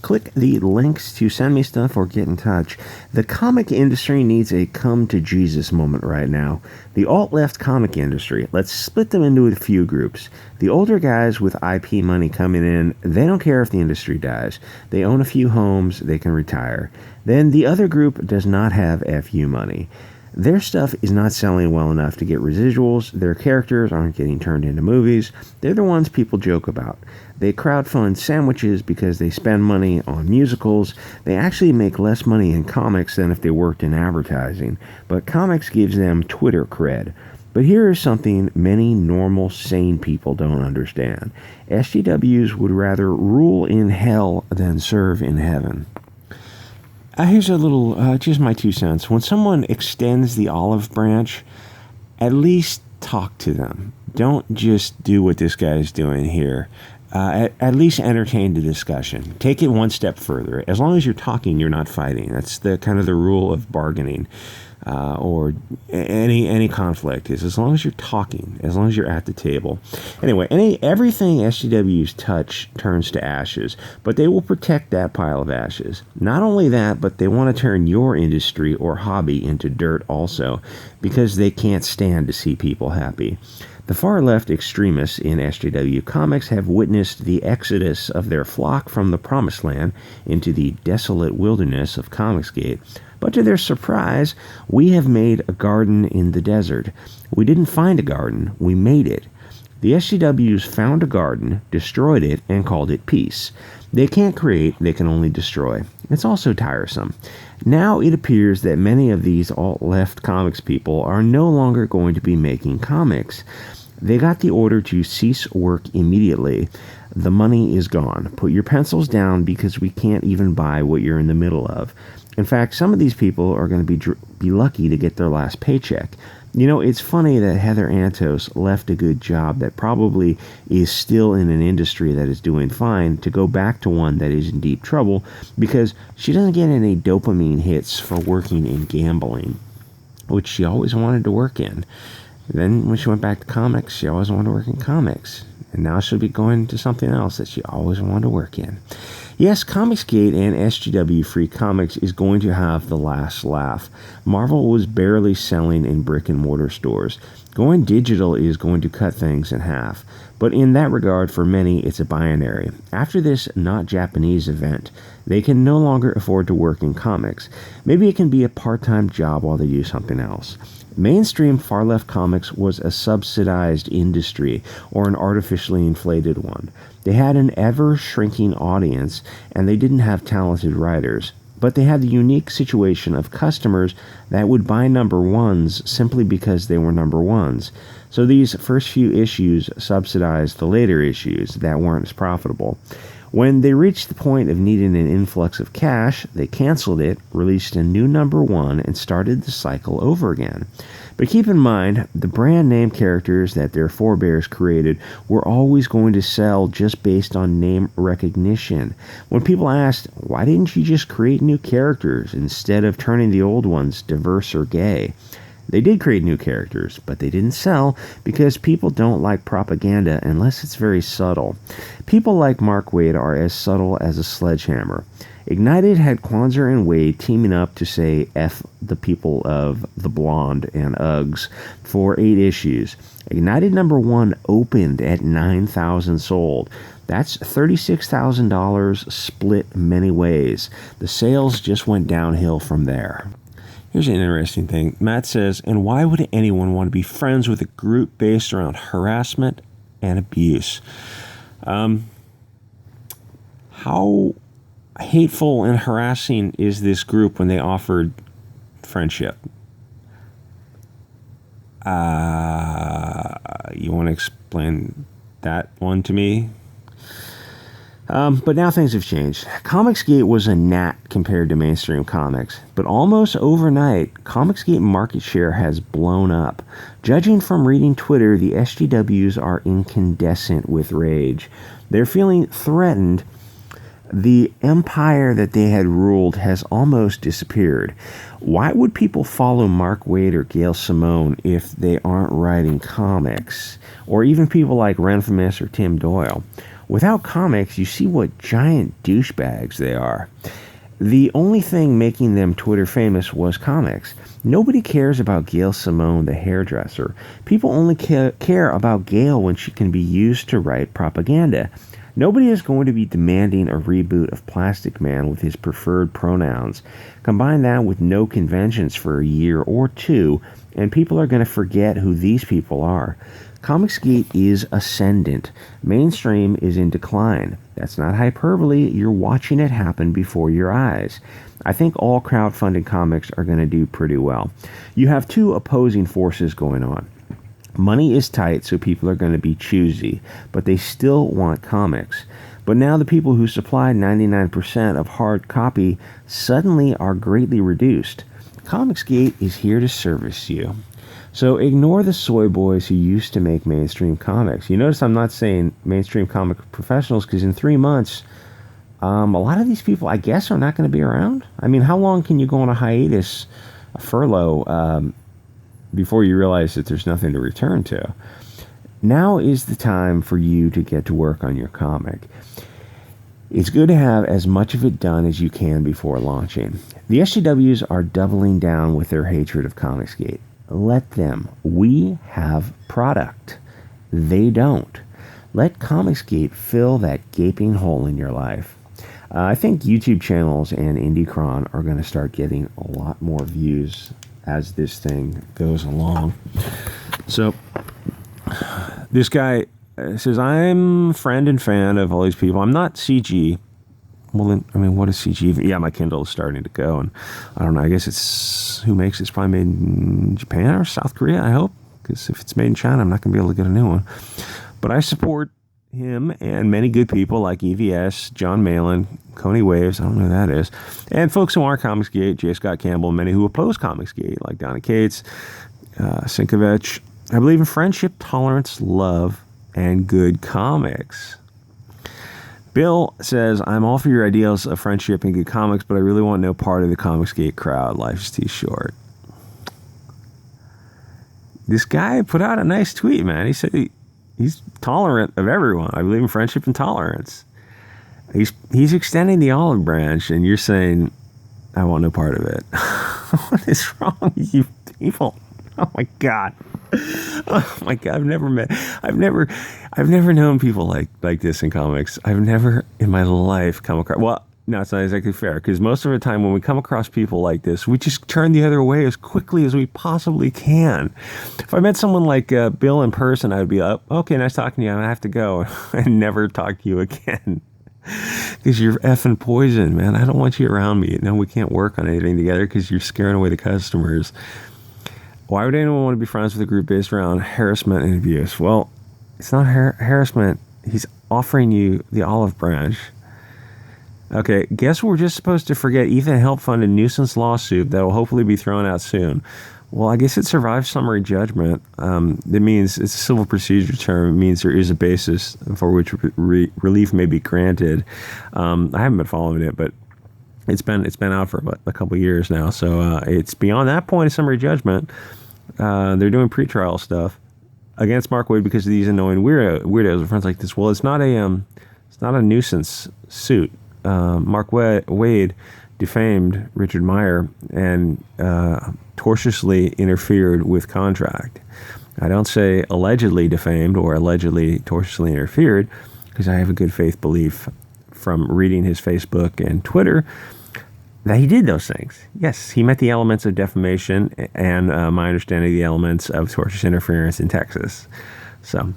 Click the links to send me stuff or get in touch. The comic industry needs a come-to-Jesus moment right now. The alt-left comic industry, let's split them into a few groups. The older guys with IP money coming in, they don't care if the industry dies. They own a few homes, they can retire. Then the other group does not have FU money. Their stuff is not selling well enough to get residuals. Their characters aren't getting turned into movies. They're the ones people joke about. They crowdfund sandwiches because they spend money on musicals. They actually make less money in comics than if they worked in advertising. But comics gives them Twitter cred. But here is something many normal, sane people don't understand. SJWs would rather rule in hell than serve in heaven. Here's a little, just my 2 cents. When someone extends the olive branch, at least talk to them. Don't just do what this guy is doing here. At least entertain the discussion. Take it one step further. As long as you're talking, you're not fighting. That's the kind of the rule of bargaining. Or any conflict is as long as you're talking, as long as you're at the table. Anyway, everything SJWs touch turns to ashes, but they will protect that pile of ashes. Not only that, but they want to turn your industry or hobby into dirt also, because they can't stand to see people happy. The far-left extremists in SJW Comics have witnessed the exodus of their flock from the promised land into the desolate wilderness of Comicsgate. But to their surprise, we have made a garden in the desert. We didn't find a garden, we made it. The SJWs found a garden, destroyed it, and called it peace. They can't create, they can only destroy. It's also tiresome. Now it appears that many of these alt-left comics people are no longer going to be making comics. They got the order to cease work immediately. The money is gone. Put your pencils down because we can't even buy what you're in the middle of. In fact, some of these people are going to be lucky to get their last paycheck. You know, it's funny that Heather Antos left a good job that probably is still in an industry that is doing fine to go back to one that is in deep trouble because she doesn't get any dopamine hits for working in gambling, which she always wanted to work in. Then when she went back to comics, she always wanted to work in comics. And now she'll be going to something else that she always wanted to work in. Yes, Comicsgate and SJW Free Comics is going to have the last laugh. Marvel was barely selling in brick-and-mortar stores. Going digital is going to cut things in half. But in that regard, for many, it's a binary. After this not Japanese event, they can no longer afford to work in comics. Maybe it can be a part-time job while they do something else. Mainstream far-left comics was a subsidized industry or an artificially inflated one. They had an ever-shrinking audience, and they didn't have talented writers. But they had the unique situation of customers that would buy number ones simply because they were number ones. So these first few issues subsidized the later issues that weren't as profitable. When they reached the point of needing an influx of cash, they canceled it, released a new number one, and started the cycle over again. But keep in mind, the brand name characters that their forebears created were always going to sell just based on name recognition. When people asked, why didn't you just create new characters instead of turning the old ones diverse or gay? They did create new characters, but they didn't sell because people don't like propaganda unless it's very subtle. People like Mark Waid are as subtle as a sledgehammer. Ignited had Kwanzaa and Waid teaming up to say F the people of the Blonde and Uggs for 8 issues. Ignited number 1 opened at 9,000 sold. That's $36,000 split many ways. The sales just went downhill from there. Here's an interesting thing. Matt says, and why would anyone want to be friends with a group based around harassment and abuse? How hateful and harassing is this group when they offered friendship? You want to explain that one to me? But now things have changed. Comicsgate was a gnat compared to mainstream comics, but almost overnight, Comicsgate market share has blown up. Judging from reading Twitter, the SJWs are incandescent with rage. They're feeling threatened. The empire that they had ruled has almost disappeared. Why would people follow Mark Waid or Gail Simone if they aren't writing comics? Or even people like Ren Famous or Tim Doyle. Without comics, you see what giant douchebags they are. The only thing making them Twitter famous was comics. Nobody cares about Gail Simone, the hairdresser. People only care about Gail when she can be used to write propaganda. Nobody is going to be demanding a reboot of Plastic Man with his preferred pronouns. Combine that with no conventions for a year or two, and people are going to forget who these people are. Comicsgate is ascendant. Mainstream is in decline. That's not hyperbole. You're watching it happen before your eyes. I think all crowdfunded comics are going to do pretty well. You have two opposing forces going on. Money is tight, so people are going to be choosy, but they still want comics. But now the people who supply 99% of hard copy suddenly are greatly reduced. Comicsgate is here to service you. So ignore the soy boys who used to make mainstream comics. You notice I'm not saying mainstream comic professionals because in 3 months, a lot of these people, I guess, are not going to be around. I mean, how long can you go on a hiatus, a furlough, before you realize that there's nothing to return to? Now is the time for you to get to work on your comic. It's good to have as much of it done as you can before launching. The SJWs are doubling down with their hatred of Comicsgate. Let them. We have product. They don't. Let Comicsgate fill that gaping hole in your life. I think YouTube channels and IndieCron are going to start getting a lot more views as this thing goes along. So, this guy says, I'm a friend and fan of all these people. I'm not CG. Well, then, I mean, what is CG? Yeah, my Kindle is starting to go, and I don't know. I guess it's who makes it. It's probably made in Japan or South Korea, I hope, because if it's made in China, I'm not going to be able to get a new one. But I support him and many good people like EVS, John Malin, Coney Waves, I don't know who that is, and folks who aren't Comicsgate, J. Scott Campbell, and many who oppose Comicsgate, like Donna Cates, Sienkiewicz. I believe in friendship, tolerance, love, and good comics. Bill says, I'm all for your ideals of friendship and good comics, but I really want no part of the Comicsgate crowd. Life's too short. This guy put out a nice tweet, man. He said he's tolerant of everyone. I believe in friendship and tolerance. He's extending the olive branch, and you're saying, I want no part of it. What is wrong with you people? Oh my God. Oh my God. I've never known people like this in comics. I've never in my life come across, well, no, it's not exactly fair, because most of the time when we come across people like this, we just turn the other way as quickly as we possibly can. If I met someone like Bill in person, I'd be like, okay, nice talking to you, I have to go, and never talk to you again. Because you're effing poison, man. I don't want you around me. No, we can't work on anything together because you're scaring away the customers. Why would anyone want to be friends with a group based around harassment and abuse? Well, it's not harassment. He's offering you the olive branch. Okay, guess we're just supposed to forget Ethan helped fund a nuisance lawsuit that will hopefully be thrown out soon. Well, I guess it survived summary judgment. That means it's a civil procedure term. It means there is a basis for which relief may be granted. I haven't been following it, but it's been out for about a couple of years now. So it's beyond that point of summary judgment. They're doing pretrial stuff against Mark Waid because of these annoying weirdos and friends like this. Well, it's not a nuisance suit. Mark Waid defamed Richard Meyer and tortiously interfered with contract. I don't say allegedly defamed or allegedly tortiously interfered because I have a good faith belief from reading his Facebook and Twitter that he did those things. Yes, he met the elements of defamation and my understanding of the elements of tortious interference in Texas. So,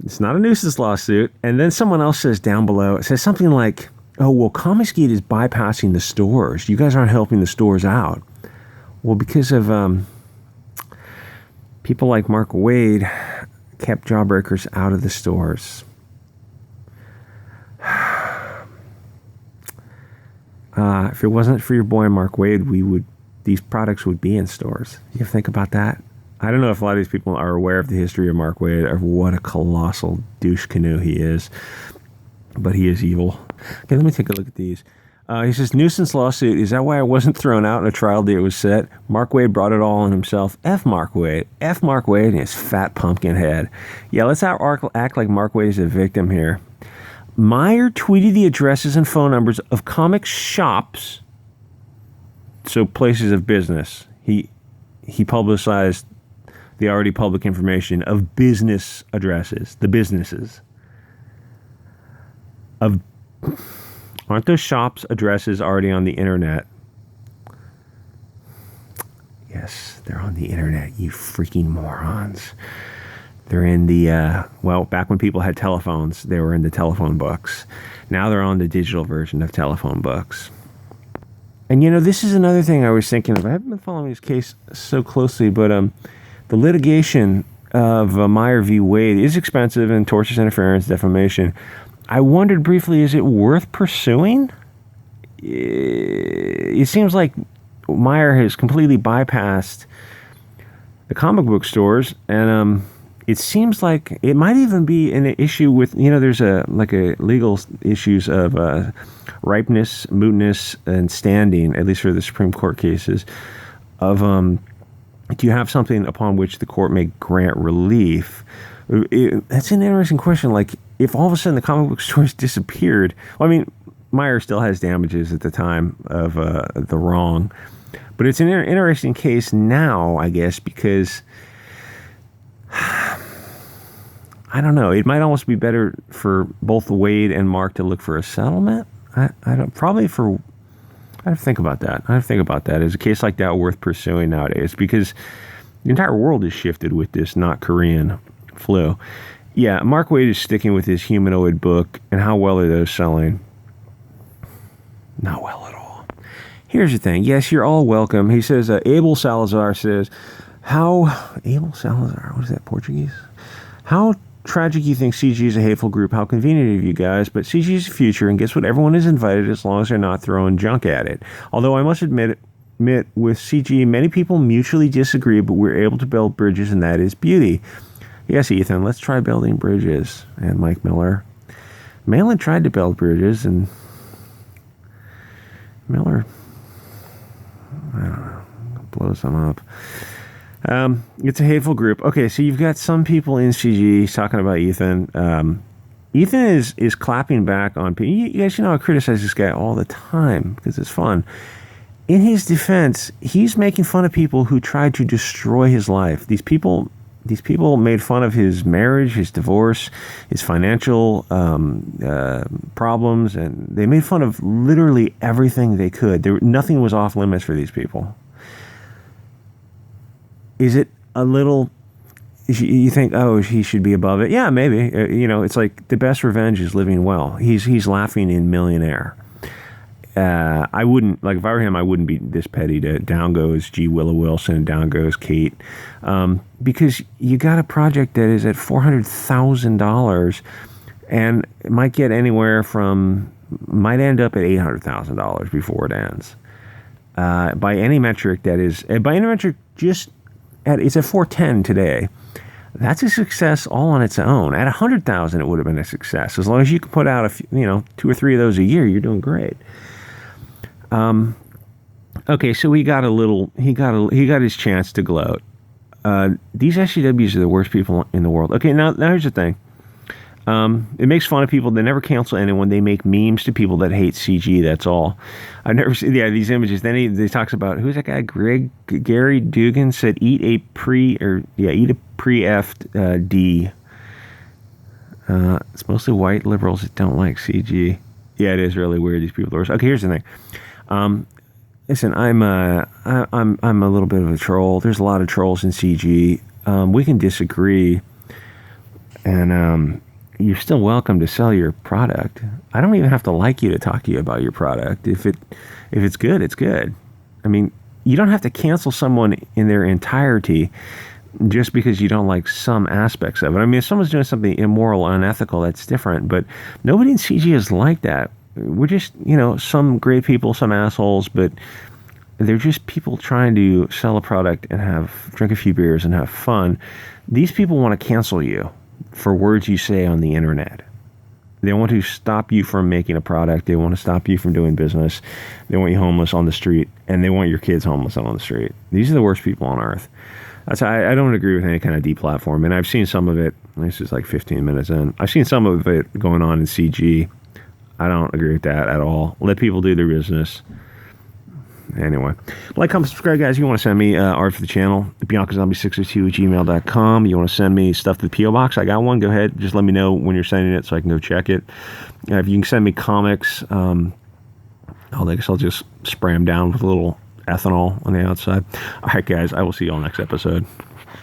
it's not a nuisance lawsuit. And then someone else says down below, it says something like, oh, well, Comicsgate is bypassing the stores. You guys aren't helping the stores out. Well, because of people like Mark Waid kept jawbreakers out of the stores. If it wasn't for your boy Mark Waid, these products would be in stores. You have to think about that. I don't know if a lot of these people are aware of the history of Mark Waid or what a colossal douche canoe he is. but he is evil. Okay, let me take a look at these. He says, nuisance lawsuit. Is that why I wasn't thrown out and a trial date was set? Mark Waid brought it all on himself. F Mark Waid. F Mark Waid and his fat pumpkin head. Yeah, let's act like Mark Waid is a victim here. Meyer tweeted the addresses and phone numbers of comic shops, so places of business. He publicized the already public information of business addresses, the businesses. Aren't those shops' addresses already on the internet? Yes, they're on the internet, you freaking morons. They're in the, back when people had telephones, they were in the telephone books. Now they're on the digital version of telephone books. And, this is another thing I was thinking of. I haven't been following this case so closely, but the litigation of Meyer v. Waid is expensive and tortious interference, defamation. I wondered briefly, is it worth pursuing? It seems like Meyer has completely bypassed the comic book stores, and it seems like it might even be an issue with, there's a legal issues of ripeness, mootness, and standing, at least for the Supreme Court cases, of do you have something upon which the court may grant relief? That's an interesting question. Like, if all of a sudden the comic book stores disappeared, Meyer still has damages at the time of the wrong, but it's an interesting case now, I guess, because I don't know. It might almost be better for both Waid and Mark to look for a settlement. I have to think about that. Is a case like that worth pursuing nowadays? Because the entire world is shifted with this not Korean flu. Yeah, Mark Waid is sticking with his humanoid book, and how well are those selling? Not well at all. Here's the thing. Yes, you're all welcome. He says, Abel Salazar says, Abel Salazar, what is that, Portuguese? How tragic you think CG is a hateful group. How convenient of you guys, but CG is the future, and guess what? Everyone is invited as long as they're not throwing junk at it. Although I must admit with CG, many people mutually disagree, but we're able to build bridges, and that is beauty. Yes, Ethan, let's try building bridges. And Mike Miller. Malin tried to build bridges, and Miller, I don't know, blows them up. It's a hateful group. Okay, so you've got some people in CG talking about Ethan. Ethan is clapping back on people. You guys, I criticize this guy all the time because it's fun. In his defense, he's making fun of people who tried to destroy his life. These people made fun of his marriage, his divorce, his financial problems, and they made fun of literally everything they could. Nothing was off limits for these people. Is it a little... You think, he should be above it? Yeah, maybe. It's like the best revenge is living well. He's laughing in Millionaire. I wouldn't, if I were him, I wouldn't be this petty to down goes G. Willow Wilson, down goes Kate. Because you got a project that is at $400,000 and it might get anywhere from, might end up at $800,000 before it ends. By any metric it's at 410 today. That's a success all on its own. At 100,000, it would have been a success. As long as you can put out 2 or 3 of those a year, you're doing great. Okay, so he got his chance to gloat. These SCWs are the worst people in the world. Okay, now here's the thing. It makes fun of people. They never cancel anyone. They make memes to people that hate CG. That's all. I've never seen these images. Then he talks about, who's that guy? Gary Dugan said, eat a pre-effed D. It's mostly white liberals that don't like CG. Yeah, it is really weird. These people are. Okay, here's the thing. Listen, I'm a little bit of a troll. There's a lot of trolls in CG. We can disagree, and you're still welcome to sell your product. I don't even have to like you to talk to you about your product. If it's good, it's good. You don't have to cancel someone in their entirety just because you don't like some aspects of it. If someone's doing something immoral, unethical, that's different. But nobody in CG is like that. We're just, some great people, some assholes, but they're just people trying to sell a product and drink a few beers and have fun. These people want to cancel you for words you say on the internet. They want to stop you from making a product. They want to stop you from doing business. They want you homeless on the street, and they want your kids homeless on the street. These are the worst people on earth. I don't agree with any kind of deplatform, and I've seen some of it. This is like 15 minutes in. I've seen some of it going on in CG. I don't agree with that at all. Let people do their business. Anyway, like, comment, subscribe, guys. You want to send me art for the channel, biancazombie602@gmail.com. You want to send me stuff to the P.O. Box, I got one. Go ahead. Just let me know when you're sending it so I can go check it. If you can send me comics, I guess I'll just spray them down with a little ethanol on the outside. All right, guys. I will see you all next episode.